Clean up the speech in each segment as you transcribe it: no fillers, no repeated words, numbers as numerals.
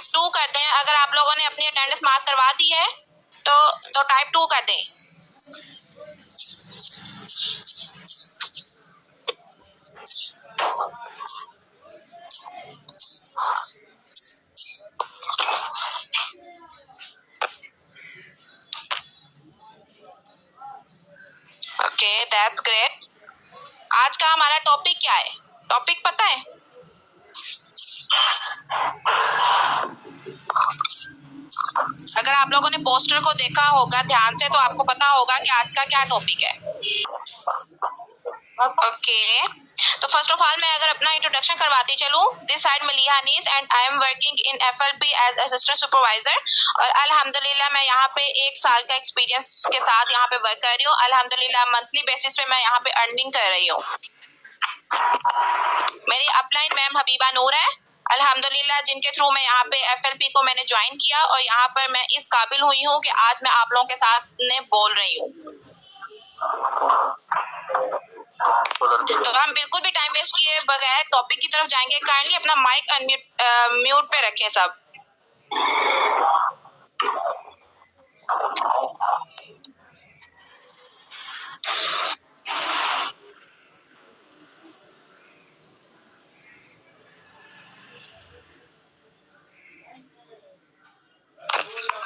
Type 2 करते हैं। अगर आप लोगों ने अपनी अटेंडेंस मार्क करवा दी है तो टाइप 2 कर दें। Okay, that's great. आज का हमारा टॉपिक क्या है? टॉपिक पता है? अगर आप लोगों ने पोस्टर को देखा होगा ध्यान से तो आपको पता होगा कि आज का क्या टॉपिक है। ओके, तो फर्स्ट ऑफ ऑल मैं अगर अपना इंट्रोडक्शन करवाती चलूं, this side Maliha Anees and I am working in FLP as assistant supervisor और अल्हम्दुलिल्लाह मैं यहाँ पे 1 साल का एक्सपीरियंस के साथ यहाँ पे वर्क कर रही हूँ। अल्हम्दुलिल्लाह मंथली बेसिस पे मैं यहाँ पे अर्निंग कर रही हूँ। मेरी अपलाइन मैम हबीबा नूर है अल्हम्दुलिल्लाह, जिनके थ्रू मैं यहाँ पे एफएलपी को मैंने ज्वाइन किया और यहाँ पर मैं इस काबिल हुई हूँ कि आज मैं आप लोगों के साथ ने बोल रही हूँ। तो हम बिल्कुल भी टाइम वेस्ट किए बगैर टॉपिक की तरफ जाएंगे। काइंडली अपना माइक अनम्यूट म्यूट पे रखें सब।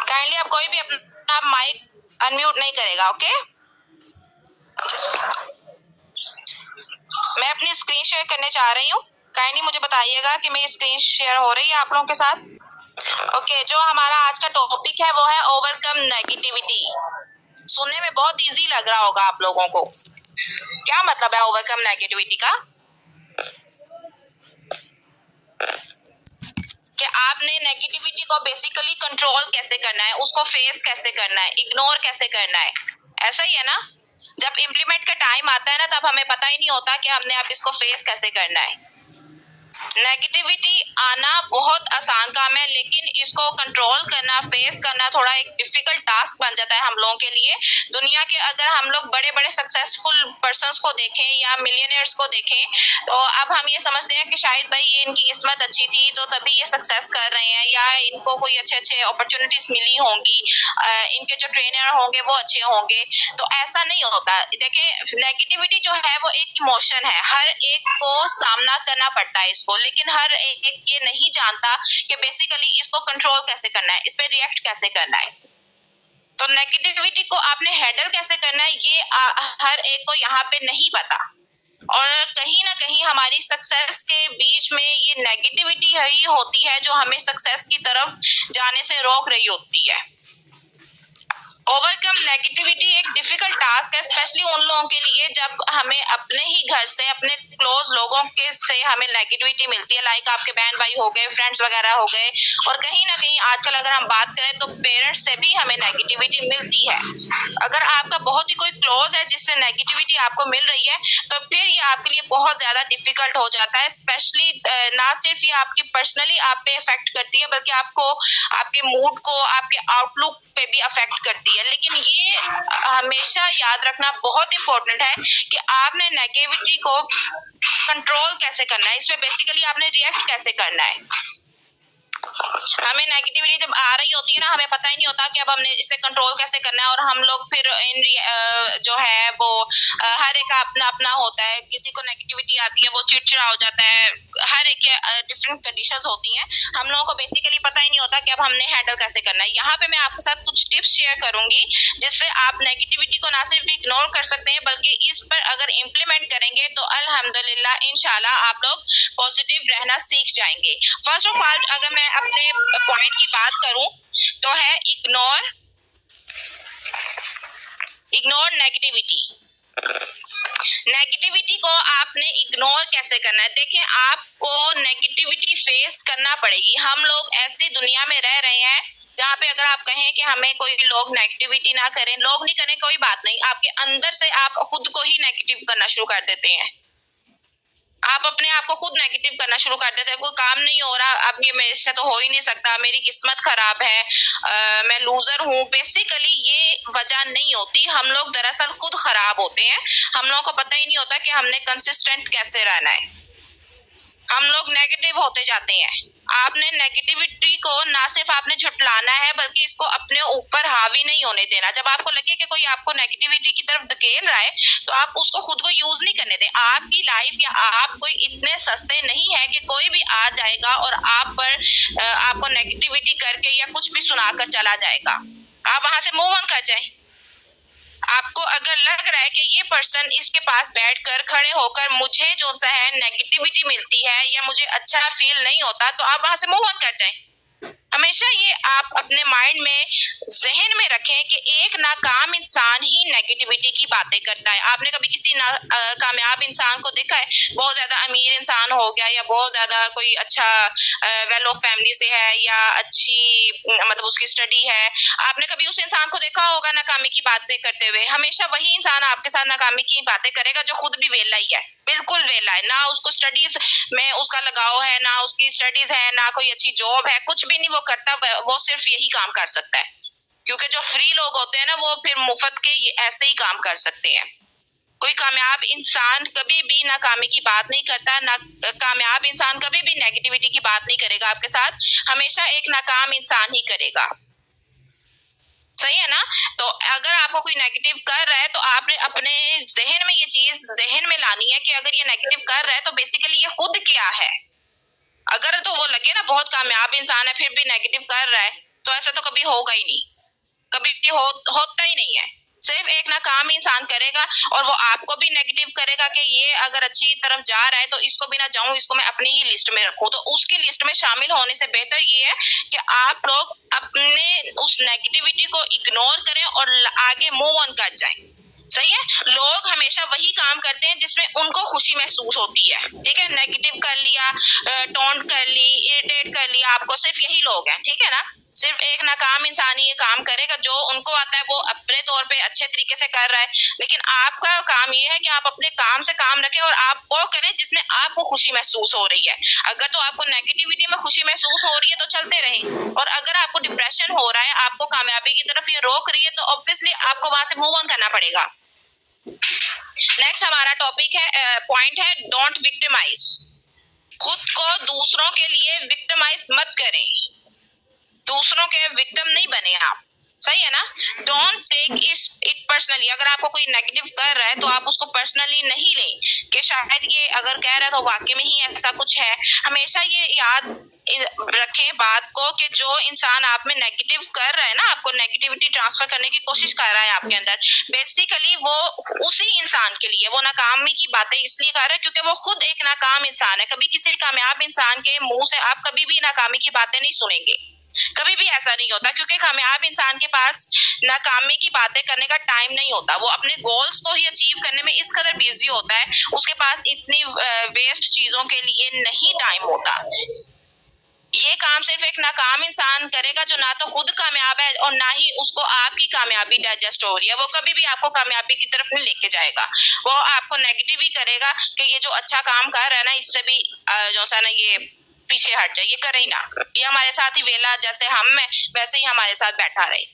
काइंडली अब कोई भी अपना माइक अनम्यूट नहीं करेगा। ओके, मैं अपनी स्क्रीन शेयर करने जा रही हूँ। काइंडली मुझे बताइएगा कि मेरी स्क्रीन शेयर हो रही है आप लोगों के साथ। ओके, जो हमारा आज का टॉपिक है वो है ओवरकम नेगेटिविटी। सुनने में बहुत इजी लग रहा होगा आप लोगों को। क्या मतलब है ओवरकम नेगेटिविटी का? कि आपने नेगेटिविटी को बेसिकली कंट्रोल कैसे करना है, उसको फेस कैसे करना है, इग्नोर कैसे करना है, ऐसा ही है ना? जब इम्प्लीमेंट का टाइम आता है ना तब हमें पता ही नहीं होता कि हमने अब इसको फेस कैसे करना है। नेगेटिविटी आना बहुत आसान काम है, लेकिन इसको कंट्रोल करना, फेस करना थोड़ा एक डिफिकल्ट टास्क बन जाता है हम लोगों के लिए। दुनिया के अगर हम लोग बड़े बड़े सक्सेसफुल पर्सन्स को देखें या मिलियनियर्स को देखें तो अब हम ये समझते हैं कि शायद भाई ये इनकी किस्मत अच्छी थी तो तभी ये सक्सेस कर रहे हैं, या इनको कोई अच्छे अच्छे अपॉर्चुनिटीज मिली होंगी, इनके जो ट्रेनर होंगे वो अच्छे होंगे। तो ऐसा नहीं होता। देखिए, नेगेटिविटी जो है वो एक इमोशन है, हर एक को सामना करना पड़ता है इसको, लेकिन हर एक ये नहीं जानता कि बेसिकली इसको कंट्रोल कैसे करना है, इस पे रिएक्ट कैसे करना है। तो नेगेटिविटी को आपने हैंडल कैसे करना है ये हर एक को यहाँ पे नहीं पता। और कहीं ना कहीं हमारी सक्सेस के बीच में ये नेगेटिविटी ही होती है जो हमें सक्सेस की तरफ जाने से रोक रही होती है। ओवरकम नेगेटिविटी एक डिफिकल्ट टास्क है, स्पेशली उन लोगों के लिए जब हमें अपने ही घर से, अपने क्लोज लोगों के से हमें नेगेटिविटी मिलती है, लाइक आपके बहन भाई हो गए, फ्रेंड्स वगैरह हो गए, और कहीं ना कहीं आजकल अगर हम बात करें तो पेरेंट्स से भी हमें नेगेटिविटी मिलती है। अगर आपका बहुत ही कोई क्लोज है जिससे नेगेटिविटी आपको मिल रही है तो फिर ये आपके लिए बहुत ज्यादा डिफिकल्ट हो जाता है। स्पेशली ना सिर्फ ये आपकी पर्सनली आप पे इफेक्ट करती है बल्कि आपको, आपके मूड को, आपके आउटलुक पे भी अफेक्ट करती है। लेकिन ये हमेशा याद रखना बहुत इंपॉर्टेंट है कि आपने नेगेटिविटी को कंट्रोल कैसे करना है, इसमें बेसिकली आपने रिएक्ट कैसे करना है। हमें नेगेटिविटी जब आ रही होती है ना, हमें पता ही नहीं होता कि अब हमने इसे कंट्रोल कैसे करना है, और हम लोग फिर जो है वो हर एक का अपना अपना होता है। किसी को नेगेटिविटी आती है वो चिड़चिड़ा हो जाता है, हर एक के डिफरेंट कंडीशंस होती हैं। हम लोगों को बेसिकली पता ही नहीं होता कि अब हमने हैंडल कैसे करना है। यहाँ पे मैं आपके साथ कुछ टिप्स शेयर करूंगी जिससे आप नेगेटिविटी को ना सिर्फ इग्नोर कर सकते हैं बल्कि इस पर अगर इम्प्लीमेंट करेंगे तो अल्हम्दुलिल्लाह इंशाल्लाह आप लोग पॉजिटिव रहना सीख जाएंगे। फर्स्ट ऑफ ऑल अगर मैं अपने पॉइंट की बात करूं तो है इग्नोर नेगेटिविटी। नेगेटिविटी को आपने इग्नोर कैसे करना है? देखिए, आपको नेगेटिविटी फेस करना पड़ेगी। हम लोग ऐसी दुनिया में रह रहे हैं जहाँ पे अगर आप कहें कि हमें कोई लोग नेगेटिविटी ना करें, लोग नहीं करें कोई बात नहीं, आपके अंदर से आप खुद को ही नेगेटिव करना शुरू कर देते हैं। आप अपने आप को खुद नेगेटिव करना शुरू कर देते हैं, कोई काम नहीं हो रहा, अब ये मेरे से तो हो ही नहीं सकता, मेरी किस्मत खराब है, मैं लूजर हूँ। बेसिकली ये वजह नहीं होती, हम लोग दरअसल खुद खराब होते हैं। हम लोगों को पता ही नहीं होता कि हमने कंसिस्टेंट कैसे रहना है। हम लोग नेगेटिव होते जाते हैं। आपने नेगेटिविटी को ना सिर्फ आपने झुटलाना है बल्कि इसको अपने ऊपर हावी नहीं होने देना। जब आपको लगे कि कोई आपको नेगेटिविटी की तरफ धकेल रहा है तो आप उसको खुद को यूज नहीं करने दें। आपकी लाइफ या आप कोई इतने सस्ते नहीं है कि कोई भी आ जाएगा और आप पर आपको नेगेटिविटी करके या कुछ भी सुनाकर चला जाएगा। आप वहां से मूव ऑन कर जाए। आपको अगर लग रहा है कि ये पर्सन इसके पास बैठकर खड़े होकर मुझे जो सा है नेगेटिविटी मिलती है या मुझे अच्छा फील नहीं होता, तो आप वहां से मूव ऑन कर जाएं। हमेशा ये आप अपने माइंड में जहन में रखें कि एक नाकाम इंसान ही नेगेटिविटी की बातें करता है। आपने कभी किसी कामयाब इंसान को देखा है, बहुत ज्यादा अमीर इंसान हो गया या बहुत ज्यादा कोई अच्छा वेल ऑफ फैमिली से है या अच्छी मतलब उसकी स्टडी है, आपने कभी उस इंसान को देखा होगा नाकामी की बातें करते हुए? हमेशा वही इंसान आपके साथ नाकामी की बातें करेगा जो खुद भी वेला ही है, बिल्कुल वेला है, ना उसको स्टडीज में उसका लगाव है, ना उसकी स्टडीज है, ना कोई अच्छी जॉब है, कुछ भी नहीं वो करता, वो सिर्फ यही काम कर सकता है। क्योंकि जो फ्री लोग होते हैं ना वो फिर मुफ्त के ऐसे ही काम कर सकते हैं। कोई कामयाब इंसान कभी भी नाकामी की बात नहीं करता, ना कामयाब इंसान कभी भी नेगेटिविटी की बात नहीं करेगा आपके साथ, हमेशा एक नाकाम इंसान ही करेगा। सही है ना? तो अगर आपको कोई नेगेटिव कर रहा है तो आपने अपने जहन में ये चीज जहन में लानी है कि अगर ये नेगेटिव कर रहा है तो बेसिकली ये खुद क्या है। अगर तो वो लगे ना बहुत कामयाब इंसान है फिर भी नेगेटिव कर रहा है, तो ऐसा तो कभी होगा ही नहीं, कभी भी होता ही नहीं है। सिर्फ एक नाकाम इंसान करेगा और वो आपको भी नेगेटिव करेगा कि ये अगर अच्छी तरफ जा रहा है तो इसको भी ना जाऊं, इसको मैं अपनी ही लिस्ट में रखूं। तो उसकी लिस्ट में शामिल होने से बेहतर ये है कि आप लोग अपने उस नेगेटिविटी को इग्नोर करें और आगे मूव ऑन कर जाएं। सही है? लोग हमेशा वही काम करते हैं जिसमें उनको खुशी महसूस होती है। ठीक है, नेगेटिव कर लिया, टोंट कर ली, इरिटेट कर लिया, आपको सिर्फ यही लोग हैं। ठीक है ना? सिर्फ एक नाकाम इंसान ही ये काम करेगा, जो उनको आता है वो अपने तौर पे अच्छे तरीके से कर रहा है। लेकिन आपका काम ये है कि आप अपने काम से काम रखें और आप वो करें जिसमें आपको खुशी महसूस हो रही है। अगर तो आपको नेगेटिविटी में खुशी महसूस हो रही है तो चलते रहें, और अगर आपको डिप्रेशन हो रहा है, आपको कामयाबी की तरफ ये रोक रही है, तो ऑब्वियसली आपको वहां से मूव ऑन करना पड़ेगा। नेक्स्ट हमारा टॉपिक है, पॉइंट है, डोंट विक्टिमाइज। खुद को दूसरों के लिए विक्टिमाइज मत करें, दूसरों के विक्टिम नहीं बने आप। सही है ना? Don't take it personally. अगर आपको कोई नेगेटिव कर रहा है तो आप उसको पर्सनली नहीं लें कि शायद ये अगर कह रहा है तो वाकई में ही ऐसा कुछ है। हमेशा ये याद रखें बात को कि जो इंसान आप में नेगेटिव कर रहा है ना, आपको नेगेटिविटी ट्रांसफर करने की कोशिश कर रहा है आपके अंदर, बेसिकली वो उसी इंसान के लिए वो नाकामी की बातें इसलिए कर रहा है क्योंकि वो खुद एक नाकाम इंसान है। कभी किसी कामयाब इंसान के मुंह से आप कभी भी नाकामी की बातें नहीं सुनेंगे, कभी भी ऐसा नहीं होता, क्योंकि कामयाब इंसान के पास नाकामी की बातें करने का टाइम नहीं होता। वो अपने गोल्स को ही अचीव करने में इस कदर बिजी होता है, उसके पास इतनी वेस्ट चीजों के लिए नहीं टाइम होता। ये काम सिर्फ एक नाकाम इंसान करेगा जो ना तो खुद कामयाब है और ना ही उसको आपकी कामयाबी डाइजेस्ट हो रही है। वो कभी भी आपको कामयाबी की तरफ नहीं लेके जाएगा, वो आपको नेगेटिव ही करेगा कि ये जो अच्छा काम कर रहा है ना इससे भी जो सा ना ये पीछे हट जाए, ये करे ही ना, ये हमारे साथ ही वेला जैसे हम है वैसे ही हमारे साथ बैठा रहे।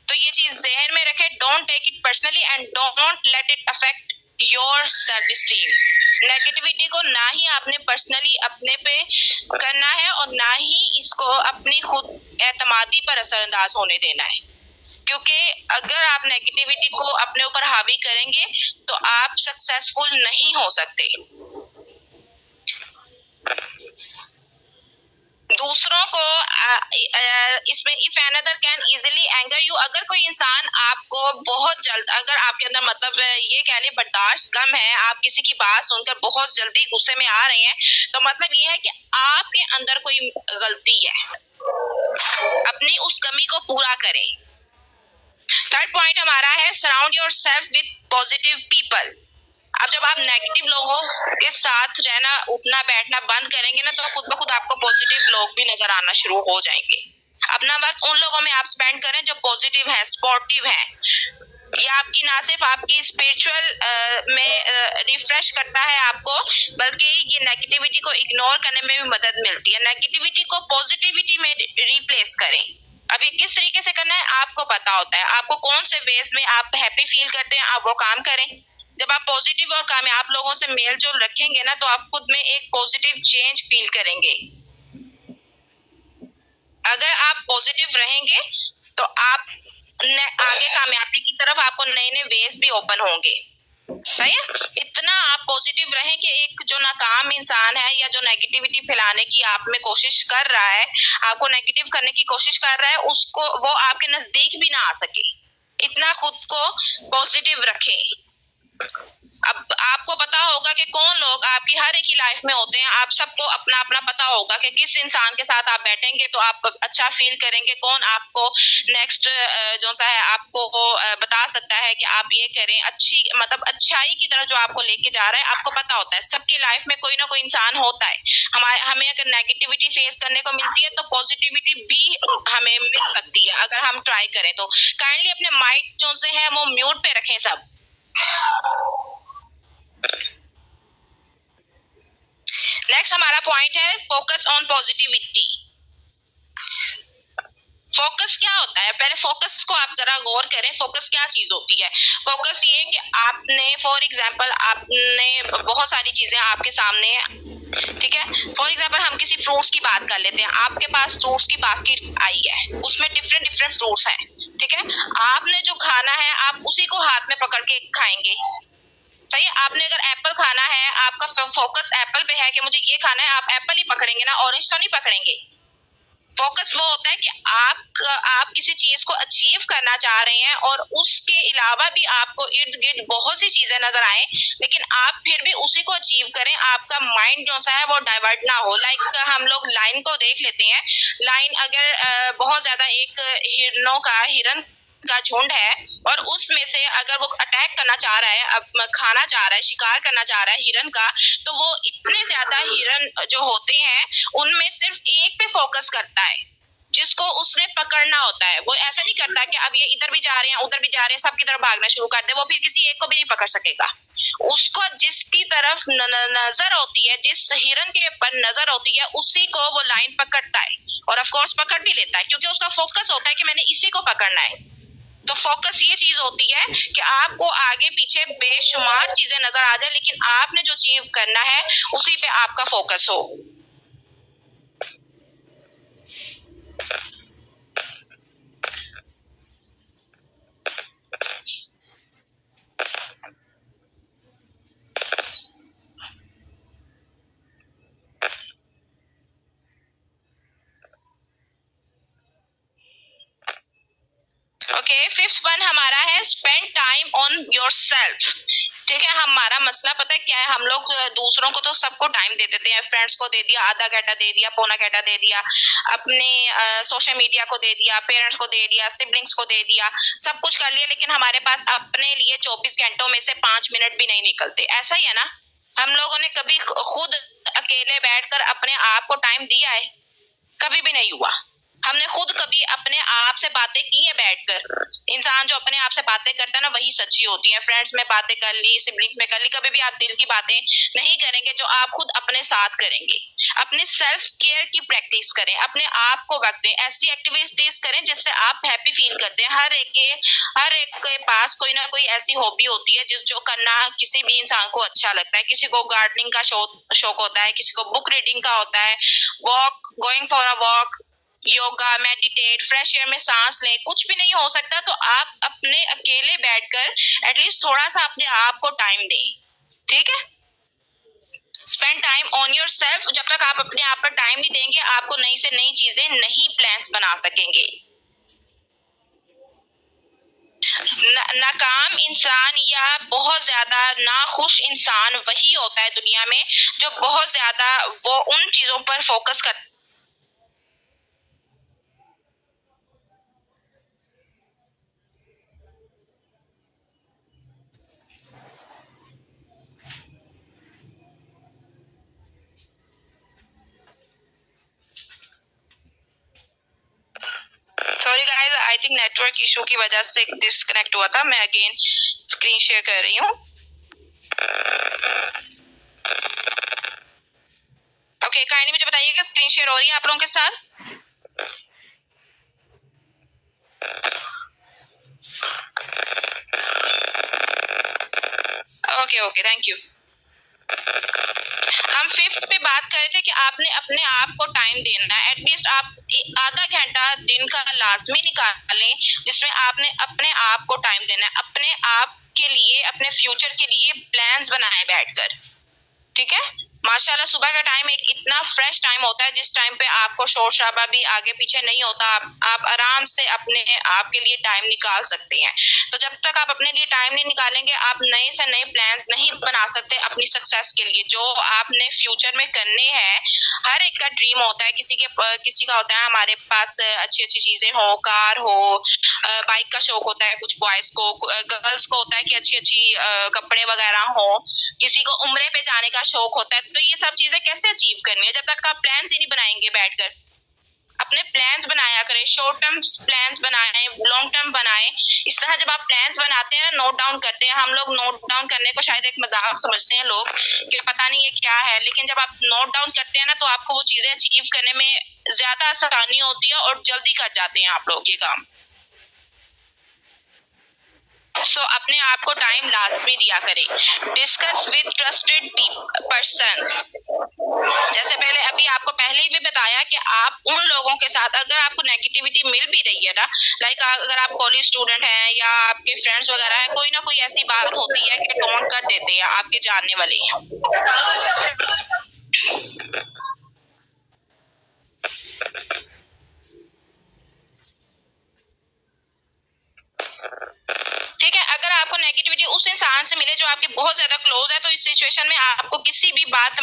तो ये चीज जहन में रखे, don't take it personally and don't let it affect your self esteem. Negativity को ना ही आपने पर्सनली अपने पे करना है और ना ही इसको अपनी खुद एतमादी पर असरअंदाज होने देना है, क्योंकि अगर आप नेगेटिविटी को अपने ऊपर हावी करेंगे तो आप सक्सेसफुल नहीं हो सकते। दूसरों को इसमें if another can easily anger you, अगर कोई इंसान आपको बहुत जल्द, अगर आपके अंदर मतलब ये कह ले बर्दाश्त कम है, आप किसी की बात सुनकर बहुत जल्दी गुस्से में आ रहे हैं, तो मतलब ये है कि आपके अंदर कोई गलती है, अपनी उस कमी को पूरा करें। थर्ड पॉइंट हमारा है, surround yourself with positive people. अब जब आप नेगेटिव लोगों के साथ रहना उठना बैठना बंद करेंगे ना, तो खुद ब खुद आपको पॉजिटिव लोग भी नजर आना शुरू हो जाएंगे। अपना वक्त उन लोगों में आप स्पेंड करें जो पॉजिटिव है, सपोर्टिव है। ये आपकी ना सिर्फ आपकी स्पिरिचुअल में रिफ्रेश करता है आपको, बल्कि ये नेगेटिविटी को इग्नोर करने में भी मदद मिलती है। नेगेटिविटी को पॉजिटिविटी में रिप्लेस करें। अब ये किस तरीके से करना है आपको पता होता है, आपको कौन से वेज में आप हैप्पी फील करते हैं, आप वो काम करें। जब आप पॉजिटिव और कामयाब लोगों से मेल जोल रखेंगे ना, तो आप खुद में एक पॉजिटिव चेंज फील करेंगे। अगर आप पॉजिटिव रहेंगे तो आप आगे कामयाबी की तरफ आपको नए नए वेज भी ओपन होंगे। सही है। इतना आप पॉजिटिव रहें कि एक जो नाकाम इंसान है या जो नेगेटिविटी फैलाने की आप में कोशिश कर रहा है, आपको नेगेटिव करने की कोशिश कर रहा है, उसको वो आपके नजदीक भी ना आ सके। इतना खुद को पॉजिटिव रखें। अब आपको पता होगा कि कौन लोग आपकी हर एक की लाइफ में होते हैं। आप सबको अपना अपना पता होगा कि किस इंसान के साथ आप बैठेंगे तो आप अच्छा फील करेंगे, कौन आपको नेक्स्ट जो सा है आपको बता सकता है कि आप ये करें। अच्छी मतलब अच्छाई की तरफ जो आपको लेके जा रहा है, आपको पता होता है। सबकी लाइफ में कोई ना कोई इंसान होता है। हमें अगर नेगेटिविटी फेस करने को मिलती है तो पॉजिटिविटी भी हमें मिल सकती है अगर हम ट्राई करें तो। काइंडली अपने माइंड जो से है वो म्यूट पे रखें सब। नेक्स्ट हमारा पॉइंट है फोकस ऑन पॉजिटिविटी। फोकस क्या होता है? पहले फोकस को आप जरा गौर करें, फोकस क्या चीज होती है। फोकस ये है कि आपने फॉर एग्जांपल आपने बहुत सारी चीजें आपके सामने है, ठीक है। फॉर एग्जांपल हम किसी फ्रूट्स की बात कर लेते हैं। आपके पास फ्रूट्स की बास्केट आई है, उसमें डिफरेंट डिफरेंट फ्रूट्स हैं, ठीक है। आपने जो खाना है आप उसी को हाथ में पकड़ के खाएंगे। सही। आपने अगर एप्पल खाना है, आपका फोकस एप्पल पे है कि मुझे ये खाना है, आप एप्पल ही पकड़ेंगे ना, ऑरेंज तो नहीं पकड़ेंगे। फोकस वो होता है कि आप किसी चीज को अचीव करना चाह रहे हैं और उसके अलावा भी आपको इर्द गिर्द बहुत सी चीजें नजर आए, लेकिन आप फिर भी उसी को अचीव करें। आपका माइंड जो सा है वो डाइवर्ट ना हो। लाइक हम लोग लाइन को देख लेते हैं। लाइन अगर बहुत ज्यादा एक हिरन का झुंड है और उसमें से अगर वो अटैक करना चाह रहा है, अब खाना चाह रहा है, शिकार करना चाह रहा है हिरन का, तो वो इतने ज्यादा हिरन जो होते हैं उनमें सिर्फ एक पे फोकस करता है जिसको उसने पकड़ना होता है। वो ऐसा नहीं करता कि अब ये इधर भी जा रहे हैं उधर भी जा रहे हैं, सबकी तरफ भागना शुरू कर दे। वो फिर किसी एक को भी नहीं पकड़ सकेगा। उसको जिसकी तरफ नजर होती है, जिस हिरन के ऊपर नजर होती है, उसी को वो लाइन पकड़ता है और ऑफ कोर्स पकड़ भी लेता है, क्योंकि उसका फोकस होता है कि मैंने इसी को पकड़ना है। तो फोकस ये चीज होती है कि आपको आगे पीछे बेशुमार चीजें नजर आ जाए, लेकिन आपने जो अचीव करना है उसी पे आपका फोकस हो। ओके, फिफ्थ वन हमारा है spend time on your self. ठीक है। हमारा मसला पता है क्या है? हम लोग दूसरों को तो सबको टाइम दे देते हैं। फ्रेंड्स को दे दिया, आधा घंटा दे दिया, पौना घंटा दे दिया, अपने सोशल मीडिया को दे दिया, पेरेंट्स को दे दिया, सिबलिंग्स को दे दिया, सब कुछ कर लिया, लेकिन हमारे पास अपने लिए 24 घंटों में से 5 मिनट भी नहीं निकलते। ऐसा ही है ना? हम लोगों ने कभी खुद अकेले बैठकर अपने आप को टाइम दिया है? कभी भी नहीं हुआ। हमने खुद कभी अपने आप से बातें की है बैठकर? इंसान जो अपने आप से बातें करता है ना, वही सच्ची होती है। फ्रेंड्स में बातें कर ली, सिबलिंग्स में कर ली, कभी भी आप दिल की बातें नहीं करेंगे जो आप खुद अपने साथ करेंगे। अपने सेल्फ केयर की प्रैक्टिस करें, अपने आप को वक्त दें, ऐसी एक्टिविटीज करें जिससे आप हैप्पी फील करते हैं। हर एक के पास कोई ना कोई ऐसी हॉबी होती है जो करना किसी भी इंसान को अच्छा लगता है। किसी को गार्डनिंग का शौक होता है, किसी को बुक रीडिंग का होता है, going for a walk, yoga, meditate, fresh air में सांस लें। कुछ भी नहीं हो सकता तो आप अपने अकेले बैठकर एटलीस्ट थोड़ा सा अपने आप को टाइम दें। ठीक है। Spend time on your self. जब तक आप अपने आप पर टाइम नहीं देंगे, आपको नई से नई चीजें, नई प्लान्स बना सकेंगे। नाकाम इंसान या बहुत ज्यादा नाखुश इंसान वही होता है दुनिया में जो बहुत ज्यादा वो उन चीजों पर फोकस कर। Sorry guys, I think network issue की वजह से डिस्कनेक्ट हुआ था। मैं अगेन स्क्रीन शेयर कर रही हूँ। ओके, काइंडली मुझे बताइएगा स्क्रीन शेयर हो रही है आप लोगों के साथ? Okay, thank you. हम 5th पे बात कर रहे थे कि आपने अपने आप को टाइम देना है। एटलीस्ट आप आधा घंटा दिन का लाजमी निकालें जिसमें आपने अपने आप को टाइम देना है, अपने आप के लिए, अपने फ्यूचर के लिए प्लान्स बनाए बैठकर, ठीक है। माशाल्लाह सुबह का टाइम एक इतना फ्रेश टाइम होता है जिस टाइम पे आपको शोर शराबा भी आगे पीछे नहीं होता, आप आराम से अपने आप के लिए टाइम निकाल सकते हैं। तो जब तक आप अपने लिए टाइम नहीं निकालेंगे आप नए से नए प्लान्स नहीं बना सकते अपनी सक्सेस के लिए, जो आपने फ्यूचर में करने हैं। हर एक का ड्रीम होता है, किसी का होता है हमारे पास अच्छी अच्छी चीजें हो, कार हो, बाइक का शौक होता है कुछ बॉयज को, गर्ल्स को होता है कि अच्छी अच्छी कपड़े वगैरह हो, किसी को उम्रे पे जाने का शौक होता है। तो ये सब चीजें कैसे अचीव करनी है जब तक आप प्लान्स ही नहीं बनाएंगे बैठकर। अपने प्लान्स बनाया करें, शॉर्ट टर्म प्लान्स बनाएं, लॉन्ग टर्म बनाएं। इस तरह जब आप प्लान्स बनाते हैं ना, नोट डाउन करते हैं, हम लोग नोट डाउन करने को शायद एक मजाक समझते हैं लोग कि पता नहीं ये क्या है, लेकिन जब आप नोट डाउन करते हैं ना तो आपको वो चीजें अचीव करने में ज्यादा आसानी होती है और जल्दी कर जाते हैं आप लोग ये काम। सो अपने आप को टाइम लाजमी दिया करें। Discuss with trusted person. जैसे अभी आपको पहले ही भी बताया कि आप उन लोगों के साथ, अगर आपको नेगेटिविटी मिल भी रही है ना, लाइक अगर आप कॉलेज स्टूडेंट हैं या आपके फ्रेंड्स वगैरह हैं, कोई ना कोई ऐसी बात होती है कि टोन कर देते हैं आपके जानने वाले। ठीक है, अगर आपको नेगेटिविटी उस इंसान से मिले जो आपके बहुत ज्यादा क्लोज है, तो इस सिचुएशन में आपको किसी भी बात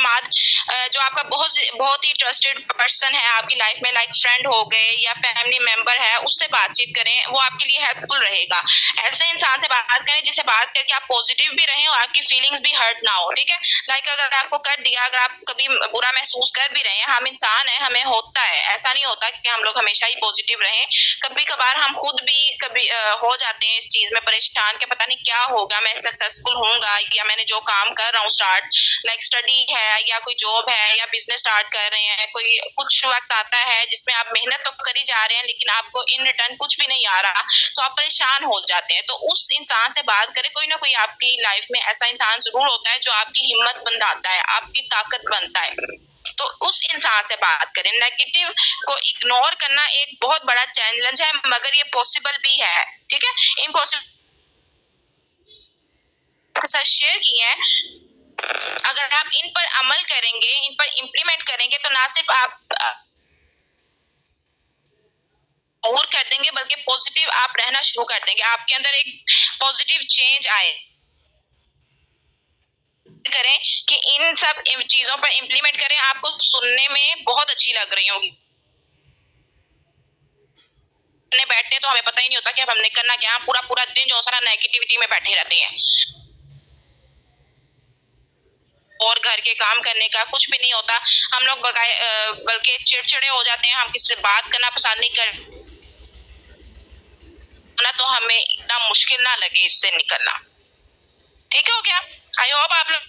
जो आपका बहुत ही ट्रस्टेड पर्सन है आपकी लाइफ में, लाइक फ्रेंड हो गए या फैमिली मेंबर है, उससे बातचीत करें, वो आपके लिए हेल्पफुल रहेगा। ऐसे इंसान से बात करें जिससे बात करके आप पॉजिटिव भी रहें और आपकी फीलिंग्स भी हर्ट ना हो, ठीक है। लाइक अगर आपको कर दिया, अगर आप कभी बुरा महसूस कर भी रहे हैं, हम इंसान है, हमें होता है, ऐसा नहीं होता कि हम लोग हमेशा ही पॉजिटिव रहें। कभी कभार हम खुद भी कभी हो जाते हैं इस चीज में परेशान कि पता नहीं क्या होगा, मैं सक्सेसफुल होऊंगा या मैंने जो काम कर रहा हूँ स्टार्ट, लाइक स्टडी है या कोई जॉब है या बिजनेस स्टार्ट कर रहे हैं, कोई कुछ वक्त आता है जिसमें आप मेहनत तो कर ही जा रहे हैं लेकिन आपको इन रिटर्न कुछ भी नहीं आ रहा, तो आप परेशान हो जाते हैं। तो उस इंसान से बात करें, कोई ना कोई आपकी लाइफ में ऐसा इंसान जरूर होता है जो आपकी हिम्मत बनाता है, आपकी ताकत बनता है, तो उस इंसान से बात करें। नेगेटिव को इग्नोर करना एक बहुत बड़ा चैलेंज है, मगर ये पॉसिबल भी है, ठीक है। इम्पॉसिबल शेयर किए हैं, अगर आप इन पर अमल करेंगे, इन पर इम्प्लीमेंट करेंगे, तो ना सिर्फ आप और कर देंगे बल्कि पॉजिटिव आप रहना शुरू कर देंगे, आपके अंदर एक पॉजिटिव चेंज आए। करें कि इन सब चीजों पर इम्प्लीमेंट करें, आपको सुनने में बहुत अच्छी लग रही होगी। बैठते हैं तो हमें पता ही नहीं होता कि अब हमने करना क्या, पूरा पूरा दिन जो सारा नेगेटिविटी में बैठे रहते हैं और घर के काम करने का कुछ भी नहीं होता। हम लोग बल्कि चिड़चिड़े हो जाते हैं, हम किसी से बात करना पसंद नहीं कर ना, तो हमें इतना मुश्किल ना लगे इससे निकलना। ठीक है, हो गया। आई होप आप लोग,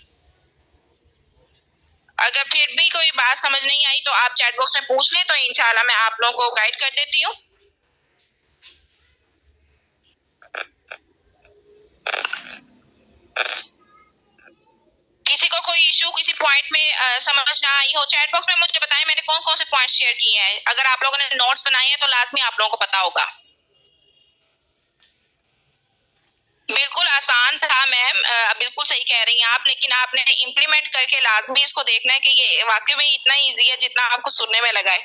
अगर फिर भी कोई बात समझ नहीं आई तो आप चैट बॉक्स में पूछ लें, तो इंशाल्लाह मैं आप लोगों को गाइड कर देती हूँ। किसी को कोई इशू किसी पॉइंट में समझ ना आई हो, चैट बॉक्स में मुझे बताएं मैंने कौन कौन से पॉइंट शेयर किए हैं। अगर आप लोगों ने नोट्स बनाए हैं तो लाजमी आप लोगों को पता होगा। बिल्कुल आसान था मैम, बिल्कुल सही कह रही हैं आप, लेकिन आपने इम्प्लीमेंट करके लाजमी इसको देखना है कि ये वाकई में इतना इजी है जितना आपको सुनने में लगा है।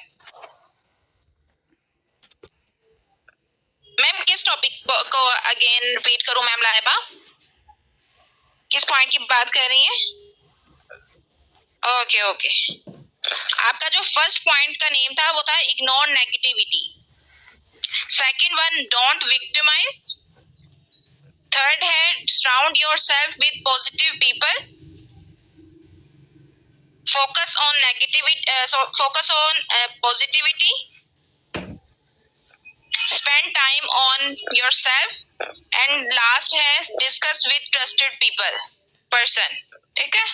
मैम किस टॉपिक को अगेन रिपीट करूं मैम लाइबा, किस पॉइंट की बात कर रही हैं? ओके ओके, आपका जो फर्स्ट पॉइंट का नेम था वो था ignore negativity, second one don't victimise, third है surround yourself with positive people, focus on negativity, focus on positivity, spend time on yourself, and last है discuss with trusted people person। ठीक है,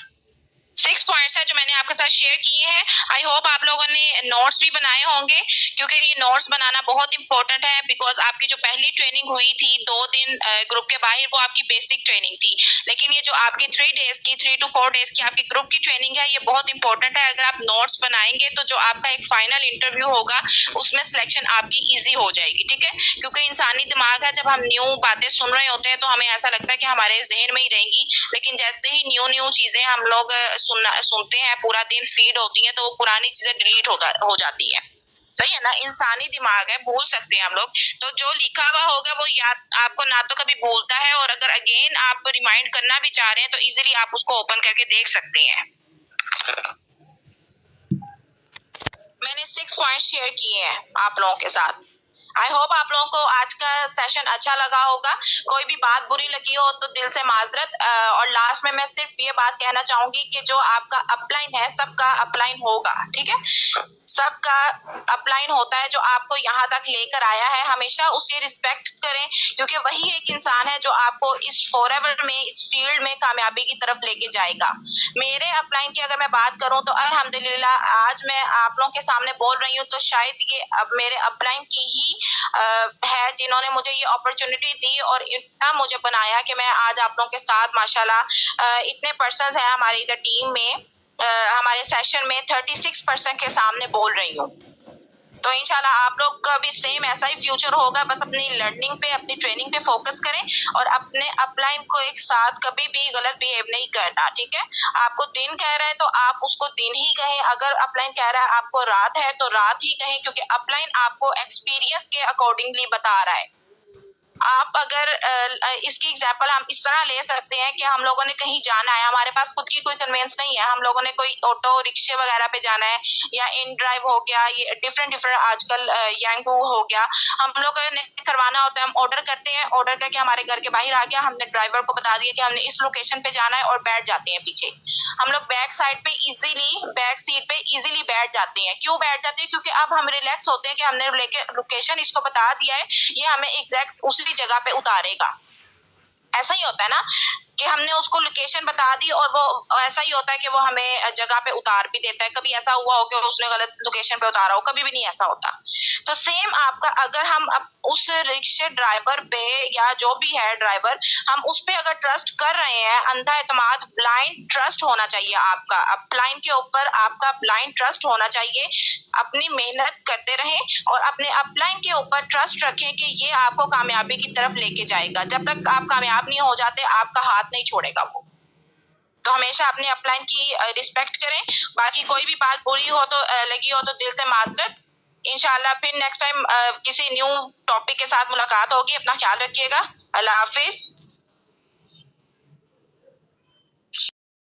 6 points है जो मैंने आपके साथ शेयर किए हैं। आई होप आप लोगों ने नोट्स भी बनाए होंगे, क्योंकि ये नोट्स बनाना बहुत इंपॉर्टेंट है। बिकॉज आपकी जो पहली ट्रेनिंग हुई थी 2 दिन ग्रुप के बाहर, वो आपकी बेसिक ट्रेनिंग थी, लेकिन ये जो आपकी 3 डेज की 3 to 4 डेज की आपकी ग्रुप की ट्रेनिंग है, ये बहुत इंपॉर्टेंट है। अगर आप नोट्स बनाएंगे तो जो आपका एक फाइनल इंटरव्यू होगा उसमें सिलेक्शन आपकी ईजी हो जाएगी, ठीक है। क्योंकि इंसानी दिमाग है, जब हम न्यू बातें सुन रहे होते हैं तो हमें ऐसा लगता है कि हमारे जहन में ही रहेंगी, लेकिन जैसे ही न्यू न्यू चीजें हम लोग सुनते हैं, पूरा दिन फीड होती हैं, तो वो पुरानी चीजें डिलीट हो जाती है। सही है ना, इंसानी दिमाग है, भूल सकते हैं हम लोग। तो जो लिखा हुआ होगा वो याद आपको ना तो कभी भूलता है, और अगर अगेन आप रिमाइंड करना भी चाह रहे हैं तो इजीली आप उसको ओपन करके देख सकते हैं। मैंने 6 पॉइंट शेयर किए हैं आप लोगों के साथ। आई होप आप लोगों को आज का सेशन अच्छा लगा होगा। कोई भी बात बुरी लगी हो तो दिल से माजरत। और लास्ट में मैं सिर्फ ये बात कहना चाहूंगी कि जो आपका अपलाइन है सबका अपलाइन होगा, ठीक है। सबका अपलाइन होता है, जो आपको यहाँ तक लेकर आया है हमेशा उसकी रिस्पेक्ट करें, क्योंकि वही एक इंसान है जो आपको इस फॉरएवर में, इस फील्ड में कामयाबी की तरफ लेके जाएगा। मेरे अपलाइन की अगर मैं बात करूं तो अल्हम्दुलिल्लाह आज मैं आप लोगों के सामने बोल रही हूँ, तो शायद ये अब मेरे अपलाइन की ही है जिन्होंने मुझे ये अपॉर्चुनिटी दी और इतना मुझे बनाया कि मैं आज आप लोगों के साथ माशाल्लाह इतने पर्सन्स हैं हमारी इधर टीम में, हमारे सेशन में 36% के सामने बोल रही हूँ। तो इंशाल्लाह आप लोग का भी सेम ऐसा ही फ्यूचर होगा। बस अपनी लर्निंग पे, अपनी ट्रेनिंग पे फोकस करें और अपने अपलाइन को एक साथ कभी भी गलत बिहेव नहीं करना, ठीक है। आपको दिन कह रहा है तो आप उसको दिन ही कहें, अगर अपलाइन कह रहा है आपको रात है तो रात ही कहें, क्योंकि अपलाइन आपको एक्सपीरियंस के अकॉर्डिंगली बता रहा है। आप अगर इसकी एग्जाम्पल हम इस तरह ले सकते हैं कि हम लोगों ने कहीं जाना है, हमारे पास खुद की कोई कन्वेंस नहीं है, हम लोगों ने कोई ऑटो रिक्शे वगैरह पे जाना है, या इन ड्राइव हो गया, ये डिफरेंट आजकल यांगू हो गया, हम लोग ने करवाना होता है, हम ऑर्डर करते हैं, ऑर्डर करके हमारे घर के बाहर आ गया, हमने ड्राइवर को बता दिया कि हमने इस लोकेशन पे जाना है और बैठ जाते हैं पीछे। हम लोग बैक साइड पे इजीली, बैक सीट पे इजीली बैठ जाते हैं। क्यों बैठ जाते हैं? क्योंकि अब हम रिलैक्स होते हैं कि हमने लोकेशन इसको बता दिया है, ये हमें एग्जैक्ट उसी जगह पे उतारेगा। ऐसा ही होता है ना कि हमने उसको लोकेशन बता दी और वो ऐसा ही होता है कि वो हमें जगह पे उतार भी देता है। कभी ऐसा हुआ हो कि उसने गलत लोकेशन पे उतारा हो? कभी भी नहीं ऐसा होता। तो सेम आपका, अगर हम उस रिक्शे ड्राइवर पे या जो भी है ड्राइवर, हम उस पे अगर ट्रस्ट कर रहे हैं, अंधा एतमाद, ब्लाइंड ट्रस्ट होना चाहिए आपका अपलाइन के ऊपर, आपका ब्लाइंड ट्रस्ट होना चाहिए। अपनी मेहनत करते रहें और अपने अपलाइन के ऊपर ट्रस्ट रखें कि ये आपको कामयाबी की तरफ लेके जाएगा। जब तक आप कामयाब नहीं हो जाते आपका हाथ नहीं छोड़ेगा वो। तो हमेशा अपने अपलाइन की रिस्पेक्ट करें। बाकी कोई भी बात बुरी हो तो लगी हो तो दिल से माजरत। इंशाल्लाह फिर नेक्स्ट टाइम किसी न्यू टॉपिक के साथ मुलाकात होगी। अपना ख्याल रखिएगा। अल्लाह हाफिज।